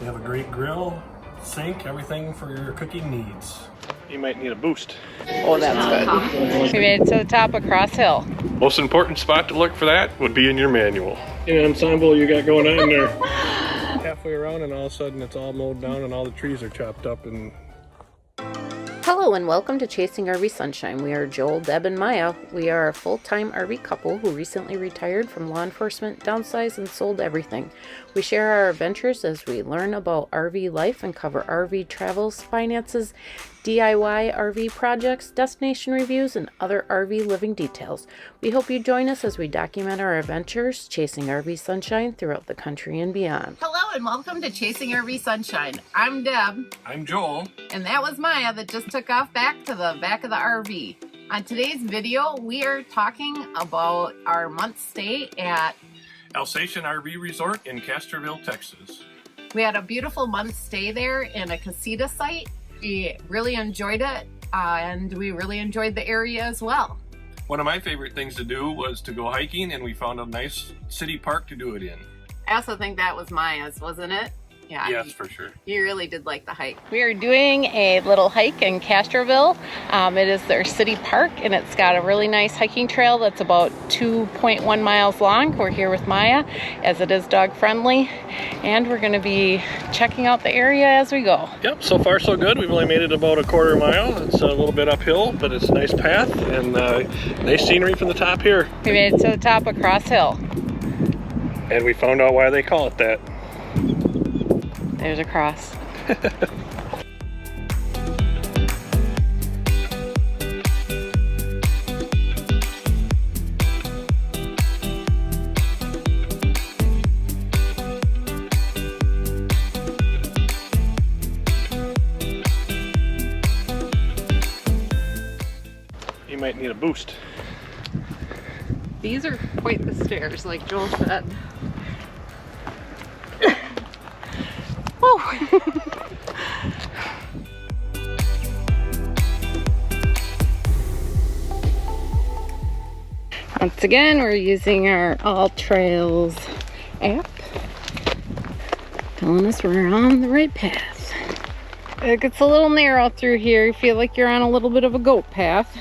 We have a great grill, sink, everything for your cooking needs. You might need a boost. Oh, that's good. We made it to the top of Cross Hill. Most important spot to look for that would be in your manual. An ensemble you got going on there. Halfway around and all of a sudden it's all mowed down and all the trees are chopped up and... Hello and welcome to Chasing RV Sunshine. We are Joel, Deb, and Maya. We are a full-time RV couple who recently retired from law enforcement, downsized, and sold everything. We share our adventures as we learn about RV life and cover RV travels, finances, DIY RV projects, destination reviews, and other RV living details. We hope you join us as we document our adventures, chasing RV sunshine throughout the country and beyond. Hello and welcome to Chasing RV Sunshine. I'm Deb. I'm Joel. And that was Maya that just took off back to the back of the RV. On today's video, we are talking about our month stay at Alsatian RV Resort in Castroville, Texas. We had a beautiful month stay there in a casita site. We really enjoyed it, and we really enjoyed the area as well. One of my favorite things to do was to go hiking, and we found a nice city park to do it in. I also think that was Maya's, wasn't it? Yeah. Yes, for sure. You really did like the hike. We are doing a little hike in Castroville. It is their city park, and it's got a really nice hiking trail that's about 2.1 miles long. We're here with Maya, as it is dog friendly, and we're going to be checking out the area as we go. Yep, so far so good. We've only made it about a quarter mile. It's a little bit uphill, but it's a nice path and nice scenery from the top here. We made it to the top of Cross Hill. And we found out why they call it that. There's a cross. You might need a boost. These are quite the stairs, like Joel said. Once again, we're using our All Trails app, telling us we're on the right path. It gets a little narrow through here. You feel like you're on a little bit of a goat path,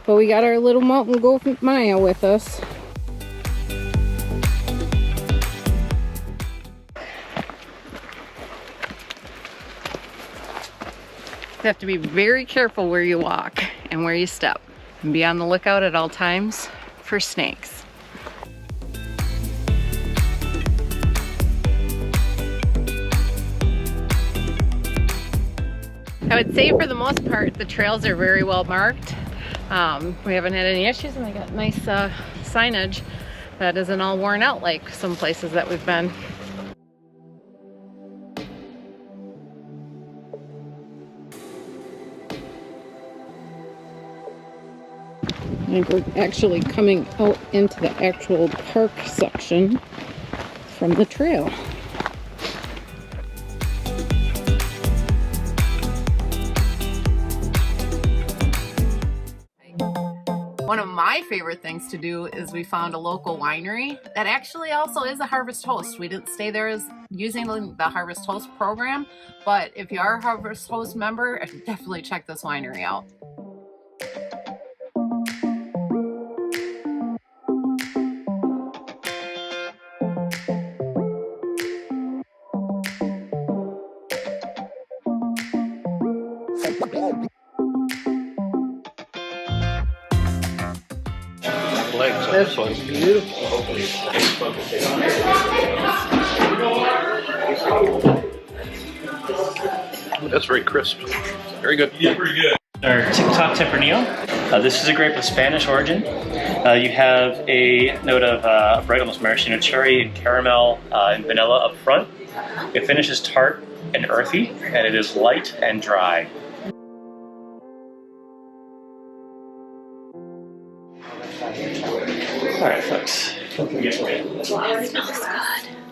but we got our little mountain goat Maya with us. You have to be very careful where you walk and where you step, and be on the lookout at all times for snakes. I would say for the most part the trails are very well marked. We haven't had any issues, and they got nice signage that isn't all worn out like some places that we've been. And we're actually coming out into the actual park section from the trail. One of my favorite things to do is we found a local winery that actually also is a Harvest Host. We didn't stay there as using the Harvest Host program, but if you are a Harvest Host member, definitely check this winery out. Legs on this one. Beautiful. That's very crisp. Very good. Yeah, pretty good. Our TikTok Tempranillo. This is a grape of Spanish origin. You have a note of bright, almost maraschino cherry and caramel and vanilla up front. It finishes tart and earthy, and it is light and dry. All right, folks. It smells good.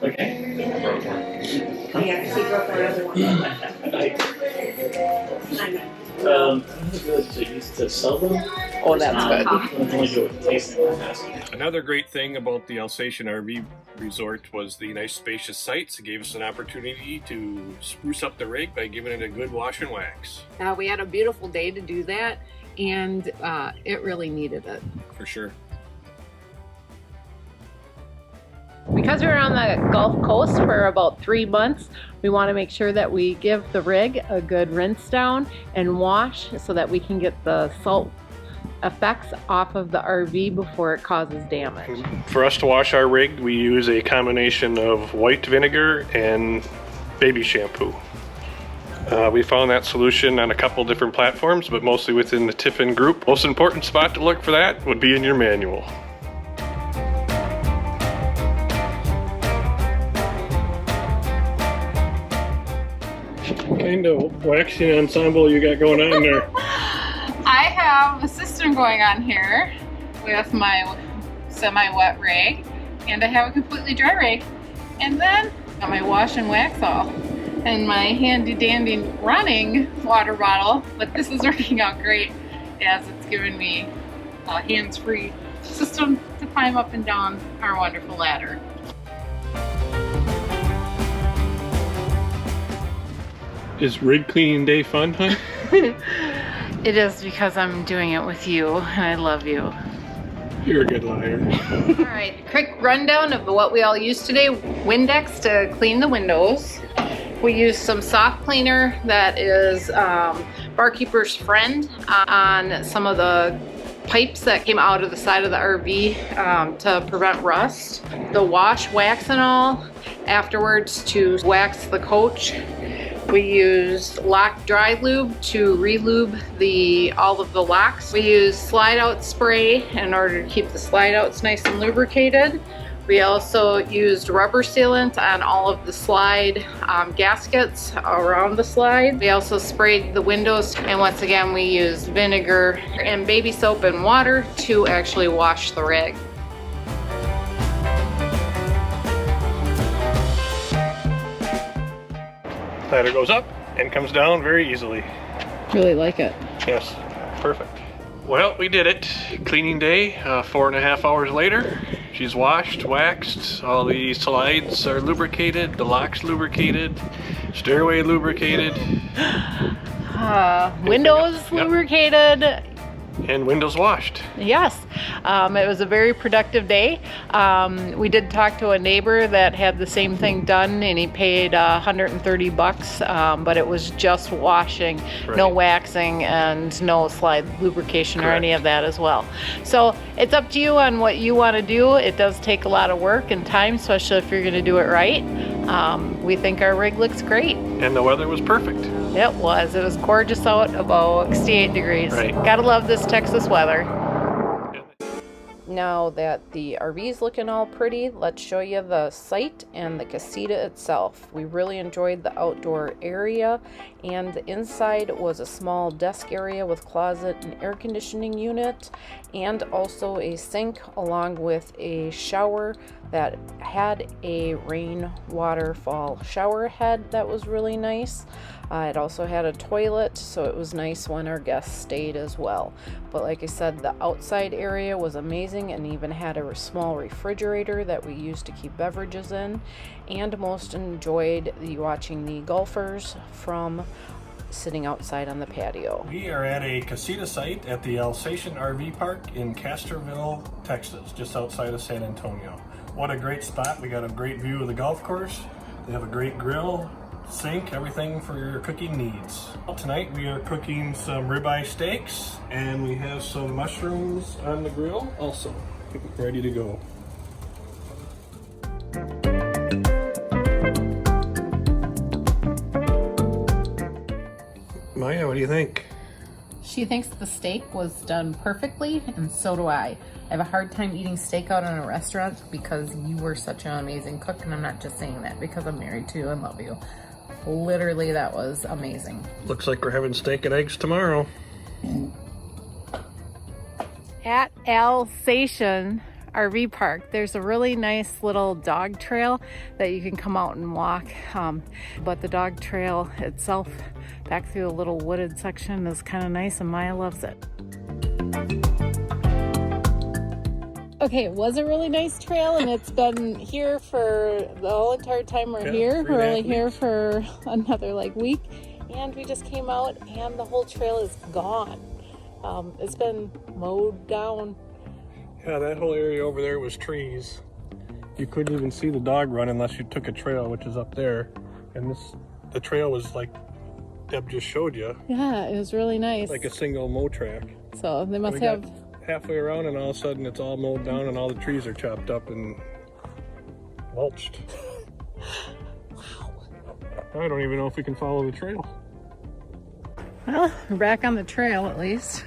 Okay. To sell them? Oh, that's good. Another great thing about the Alsatian RV Resort was the nice spacious sites. It gave us an opportunity to spruce up the rig by giving it a good wash and wax. We had a beautiful day to do that, and it really needed it. For sure. Because we're on the Gulf Coast for about 3 months, we want to make sure that we give the rig a good rinse down and wash so that we can get the salt effects off of the RV before it causes damage. For us to wash our rig, we use a combination of white vinegar and baby shampoo. We found that solution on a couple different platforms, but mostly within the Tiffin group. Most important spot to look for that would be in your manual. Kind of waxing ensemble you got going on there. I have a system going on here with my semi-wet rig, and I have a completely dry rig, and then got my wash and wax off and my handy dandy running water bottle. But this is working out great as it's giving me a hands-free system to climb up and down our wonderful ladder. Is rig cleaning day fun, huh? It is, because I'm doing it with you and I love you. You're a good liar. All right, quick rundown of what we all used today. Windex to clean the windows. We used some soft cleaner that is Barkeeper's Friend on some of the pipes that came out of the side of the RV to prevent rust. The wash, wax and all afterwards to wax the coach. We used lock dry lube to re-lube all of the locks. We used slide out spray in order to keep the slide outs nice and lubricated. We also used rubber sealant on all of the slide gaskets around the slide. We also sprayed the windows, and once again we used vinegar and baby soap and water to actually wash the rig. Ladder goes up and comes down very easily. Really like it. Yes, perfect. Well, we did it. Cleaning day, 4.5 hours later. She's washed, waxed, all the slides are lubricated, the locks lubricated, stairway lubricated. Windows lubricated. And windows washed. Yes, it was a very productive day. We did talk to a neighbor that had the same thing done, and he paid $130, but it was just washing, right. No waxing and no slide lubrication. Correct. Or any of that as well. So it's up to you on what you want to do. It does take a lot of work and time, especially if you're going to do it right. We think our rig looks great. And the weather was perfect. It was. It was gorgeous out, about 68 degrees. Right. Gotta love this Texas weather. Now that the RV is looking all pretty, let's show you the site and the casita itself. We really enjoyed the outdoor area, and the inside was a small desk area with closet and air conditioning unit, and also a sink along with a shower that had a rainwater fall shower head that was really nice. It also had a toilet, so it was nice when our guests stayed as well. But like I said, the outside area was amazing and even had a small refrigerator that we used to keep beverages in. And most enjoyed watching the golfers from sitting outside on the patio. We are at a casita site at the Alsatian RV Park in Castroville, Texas, just outside of San Antonio. What a great spot. We got a great view of the golf course. They have a great grill, sink, everything for your cooking needs. Tonight we are cooking some ribeye steaks, and we have some mushrooms on the grill also, ready to go. Maya, what do you think? She thinks the steak was done perfectly, and so do I. I have a hard time eating steak out in a restaurant because you were such an amazing cook, and I'm not just saying that because I'm married to you and love you. Literally, that was amazing. Looks like we're having steak and eggs tomorrow. At Alsatian RV Park, there's a really nice little dog trail that you can come out and walk, but the dog trail itself back through a little wooded section is kind of nice, and Maya loves it. Okay, it was a really nice trail, and it's been here for the whole entire time we're here. We're only here for another week, and we just came out, and the whole trail is gone. It's been mowed down. Yeah, that whole area over there was trees. You couldn't even see the dog run unless you took a trail, which is up there. And the trail was like Deb just showed you. Yeah, it was really nice. Like a single mow track. So they must have... halfway around, and all of a sudden it's all mowed down and all the trees are chopped up and mulched. Wow. I don't even know if we can follow the trail. Well, we're back on the trail at least.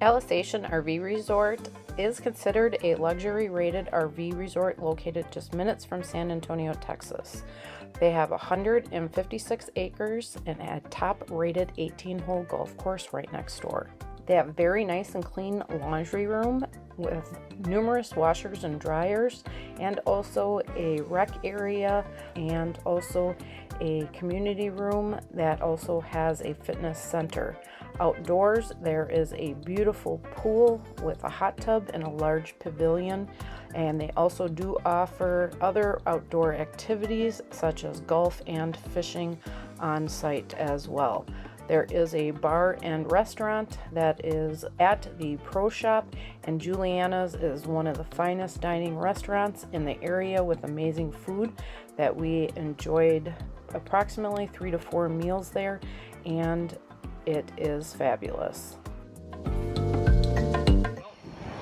Alsatian RV Resort is considered a luxury rated RV resort located just minutes from San Antonio, Texas. They have 156 acres and a top rated 18-hole golf course right next door. They have very nice and clean laundry room with numerous washers and dryers, and also a rec area, and also a community room that also has a fitness center. Outdoors, there is a beautiful pool with a hot tub and a large pavilion, and they also do offer other outdoor activities such as golf and fishing on site as well. There is a bar and restaurant that is at the Pro Shop, and Julianna's is one of the finest dining restaurants in the area with amazing food that we enjoyed approximately 3 to 4 meals there, and it is fabulous.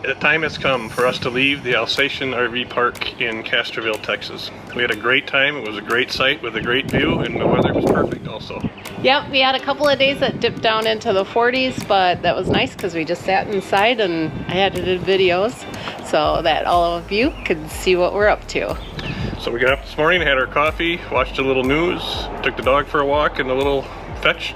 The time has come for us to leave the Alsatian RV Park in Castroville, Texas. We had a great time. It was a great site with a great view, and the weather was perfect also. Yep, we had a couple of days that dipped down into the 40s, but that was nice because we just sat inside and I edited videos so that all of you could see what we're up to. So we got up this morning, had our coffee, watched a little news, took the dog for a walk and a little fetch,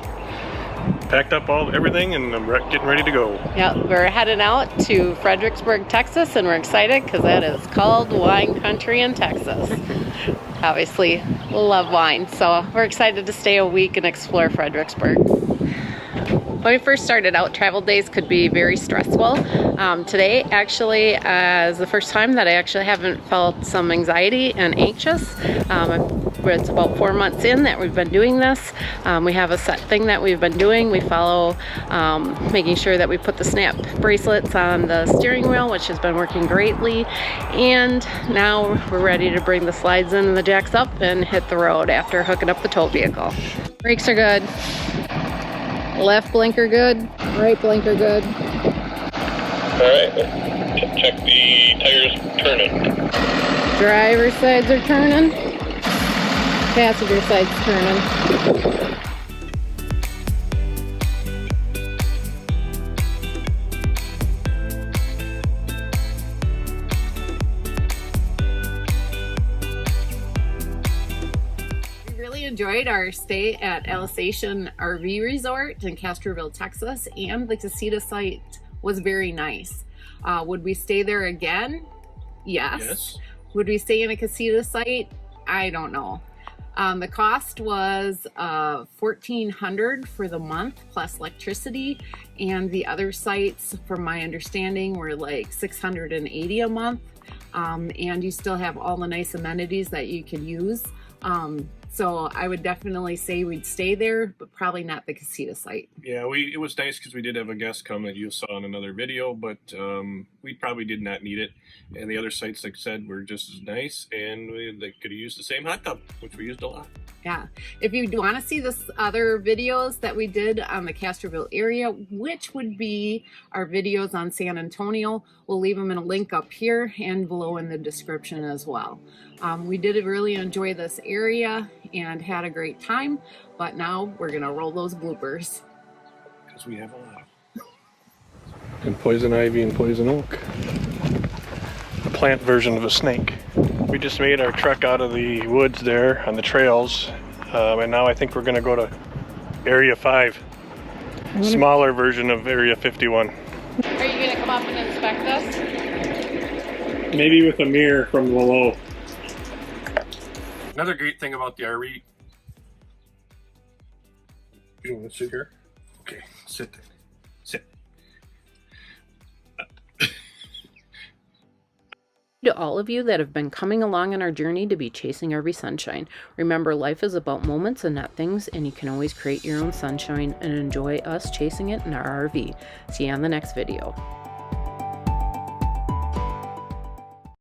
packed up everything, and I'm getting ready to go. Yeah, we're heading out to Fredericksburg, Texas, and we're excited because that is called wine country in Texas. Obviously, we love wine, so we're excited to stay a week and explore Fredericksburg. When we first started out, travel days could be very stressful. Today actually is the first time that I actually haven't felt some anxiety and anxious. It's about 4 months in that we've been doing this. We have a set thing that we've been doing. We follow making sure that we put the snap bracelets on the steering wheel, which has been working greatly. And now we're ready to bring the slides in and the jacks up and hit the road after hooking up the tow vehicle. Brakes are good. Left blinker good, right blinker good. Alright, check the tires turning. Driver's sides are turning. Passenger side's turning. Enjoyed our stay at Alsatian RV Resort in Castroville, Texas, and the casita site was very nice. Would we stay there again? Yes. Would we stay in a casita site? I don't know. The cost was $1,400 for the month plus electricity, and the other sites, from my understanding, were like $680 a month, and you still have all the nice amenities that you can use. So I would definitely say we'd stay there, but probably not the casita site. Yeah, it was nice because we did have a guest come that you saw in another video, but we probably did not need it. And the other sites, like I said, were just as nice, and they could have used the same hot tub, which we used a lot. Yeah, if you want to see this other videos that we did on the Castroville area, which would be our videos on San Antonio, we'll leave them in a link up here and below in the description as well. We did really enjoy this area and had a great time, but now we're gonna roll those bloopers. Because we have a lot. And poison ivy and poison oak. A plant version of a snake. We just made our trek out of the woods there on the trails, and now I think we're gonna go to Area 5. Smaller version of Area 51. Are you gonna come up and inspect us? Maybe with a mirror from below. Another great thing about the RV, you want to sit here? Okay, sit there. Sit. To all of you that have been coming along on our journey to be chasing RV sunshine, remember life is about moments and not things, and you can always create your own sunshine and enjoy us chasing it in our RV. See you on the next video.